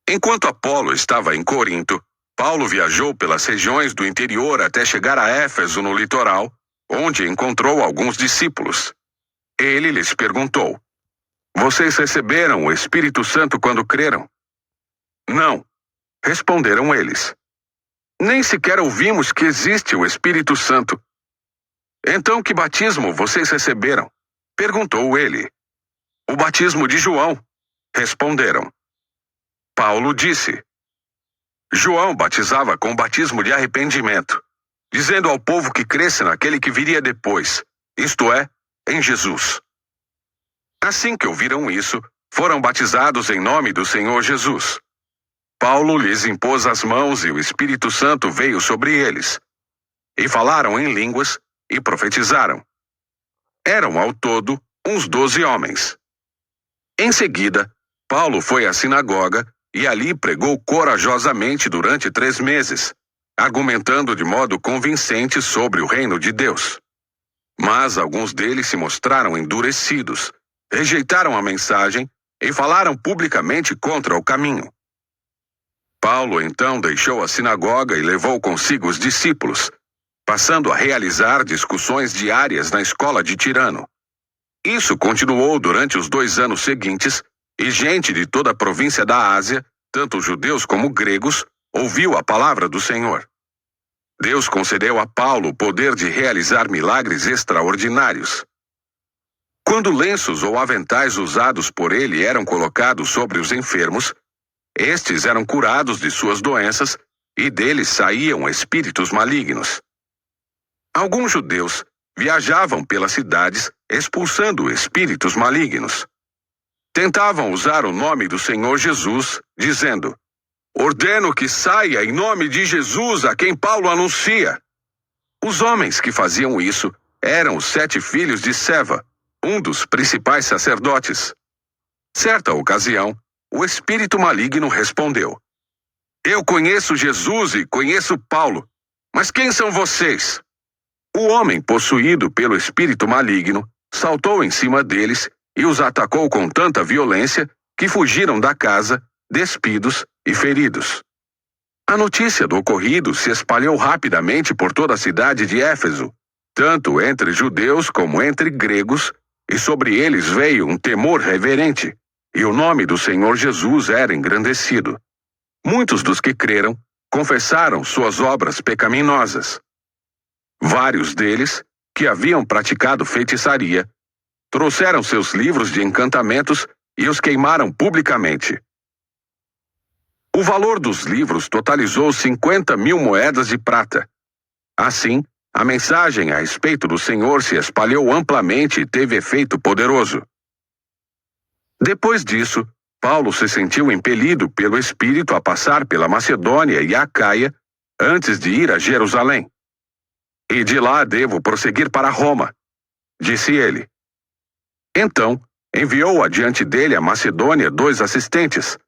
Enquanto Apolo estava em Corinto, Paulo viajou pelas regiões do interior até chegar a Éfeso, no litoral, onde encontrou alguns discípulos. Ele lhes perguntou: "Vocês receberam o Espírito Santo quando creram?" "Não", responderam eles. "Nem sequer ouvimos que existe o Espírito Santo." "Então que batismo vocês receberam?" perguntou ele. "O batismo de João", responderam. Paulo disse: "João batizava com o batismo de arrependimento, dizendo ao povo que cresce naquele que viria depois, isto é, em Jesus." Assim que ouviram isso, foram batizados em nome do Senhor Jesus. Paulo lhes impôs as mãos e o Espírito Santo veio sobre eles. E falaram em línguas e profetizaram. Eram ao todo uns 12 homens. Em seguida, Paulo foi à sinagoga e ali pregou corajosamente durante 3 meses, argumentando de modo convincente sobre o reino de Deus. Mas alguns deles se mostraram endurecidos, rejeitaram a mensagem e falaram publicamente contra o caminho. Paulo então deixou a sinagoga e levou consigo os discípulos, passando a realizar discussões diárias na escola de Tirano. Isso continuou durante os 2 anos seguintes, e gente de toda a província da Ásia, tanto judeus como gregos, ouviu a palavra do Senhor. Deus concedeu a Paulo o poder de realizar milagres extraordinários. Quando lenços ou aventais usados por ele eram colocados sobre os enfermos, estes eram curados de suas doenças e deles saíam espíritos malignos. Alguns judeus viajavam pelas cidades expulsando espíritos malignos. Tentavam usar o nome do Senhor Jesus, dizendo: "Ordeno que saia em nome de Jesus a quem Paulo anuncia." Os homens que faziam isso eram os 7 filhos de Seva, um dos principais sacerdotes. Certa ocasião, o espírito maligno respondeu: "Eu conheço Jesus e conheço Paulo, mas quem são vocês?" O homem possuído pelo espírito maligno saltou em cima deles e os atacou com tanta violência que fugiram da casa, despidos e feridos. A notícia do ocorrido se espalhou rapidamente por toda a cidade de Éfeso, tanto entre judeus como entre gregos, e sobre eles veio um temor reverente, e o nome do Senhor Jesus era engrandecido. Muitos dos que creram confessaram suas obras pecaminosas. Vários deles, que haviam praticado feitiçaria, trouxeram seus livros de encantamentos e os queimaram publicamente. O valor dos livros totalizou 50.000 moedas de prata. Assim, a mensagem a respeito do Senhor se espalhou amplamente e teve efeito poderoso. Depois disso, Paulo se sentiu impelido pelo Espírito a passar pela Macedônia e a Acaia antes de ir a Jerusalém. "E de lá devo prosseguir para Roma", disse ele. Então, enviou adiante dele a Macedônia 2 assistentes,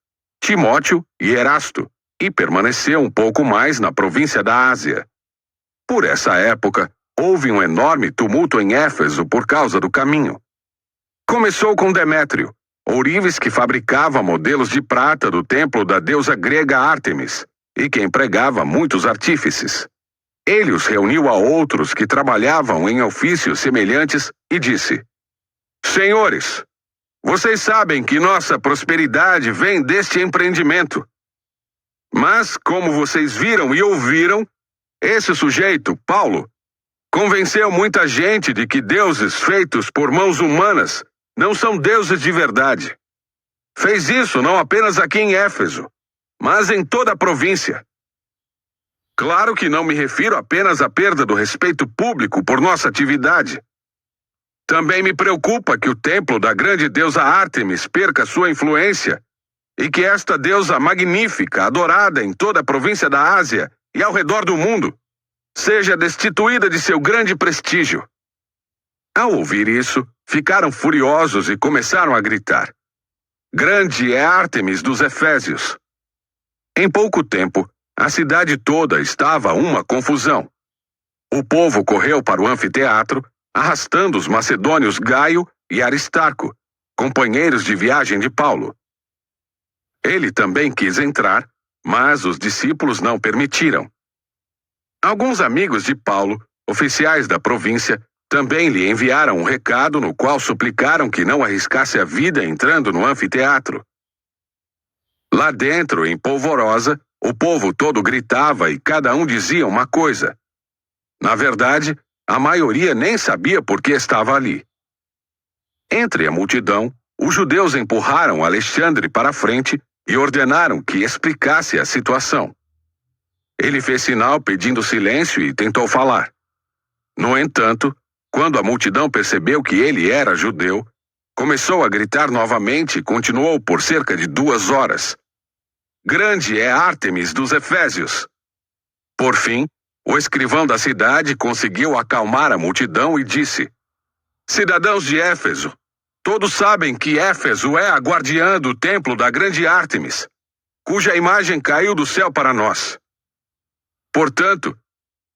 Timóteo e Erasto, e permaneceu um pouco mais na província da Ásia. Por essa época, houve um enorme tumulto em Éfeso por causa do caminho. Começou com Demétrio, ourives que fabricava modelos de prata do templo da deusa grega Ártemis, e que empregava muitos artífices. Ele os reuniu a outros que trabalhavam em ofícios semelhantes e disse: "Senhores, vocês sabem que nossa prosperidade vem deste empreendimento. Mas, como vocês viram e ouviram, esse sujeito, Paulo, convenceu muita gente de que deuses feitos por mãos humanas não são deuses de verdade. Fez isso não apenas aqui em Éfeso, mas em toda a província. Claro que não me refiro apenas à perda do respeito público por nossa atividade. Também me preocupa que o templo da grande deusa Ártemis perca sua influência e que esta deusa magnífica, adorada em toda a província da Ásia e ao redor do mundo, seja destituída de seu grande prestígio." Ao ouvir isso, ficaram furiosos e começaram a gritar: "Grande é Ártemis dos Efésios!" Em pouco tempo, a cidade toda estava uma confusão. O povo correu para o anfiteatro, arrastando os macedônios Gaio e Aristarco, companheiros de viagem de Paulo. Ele também quis entrar, mas os discípulos não permitiram. Alguns amigos de Paulo, oficiais da província, também lhe enviaram um recado no qual suplicaram que não arriscasse a vida entrando no anfiteatro. Lá dentro, em polvorosa, o povo todo gritava e cada um dizia uma coisa. Na verdade, a maioria nem sabia por que estava ali. Entre a multidão, os judeus empurraram Alexandre para a frente e ordenaram que explicasse a situação. Ele fez sinal pedindo silêncio e tentou falar. No entanto, quando a multidão percebeu que ele era judeu, começou a gritar novamente e continuou por cerca de 2 horas. Grande é Ártemis dos Efésios! Por fim, o escrivão da cidade conseguiu acalmar a multidão e disse: Cidadãos de Éfeso, todos sabem que Éfeso é a guardiã do templo da grande Ártemis, cuja imagem caiu do céu para nós. Portanto,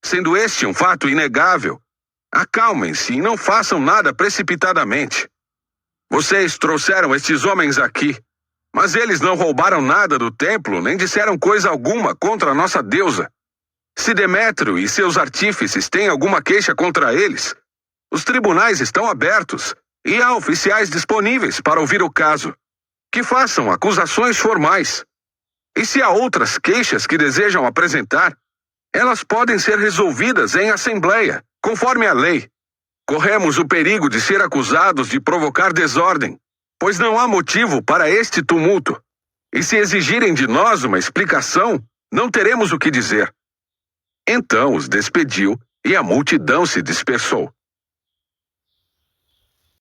sendo este um fato inegável, acalmem-se e não façam nada precipitadamente. Vocês trouxeram estes homens aqui, mas eles não roubaram nada do templo nem disseram coisa alguma contra a nossa deusa. Se Demétrio e seus artífices têm alguma queixa contra eles, os tribunais estão abertos e há oficiais disponíveis para ouvir o caso. Que façam acusações formais. E se há outras queixas que desejam apresentar, elas podem ser resolvidas em assembleia, conforme a lei. Corremos o perigo de ser acusados de provocar desordem, pois não há motivo para este tumulto. E se exigirem de nós uma explicação, não teremos o que dizer. Então os despediu e a multidão se dispersou.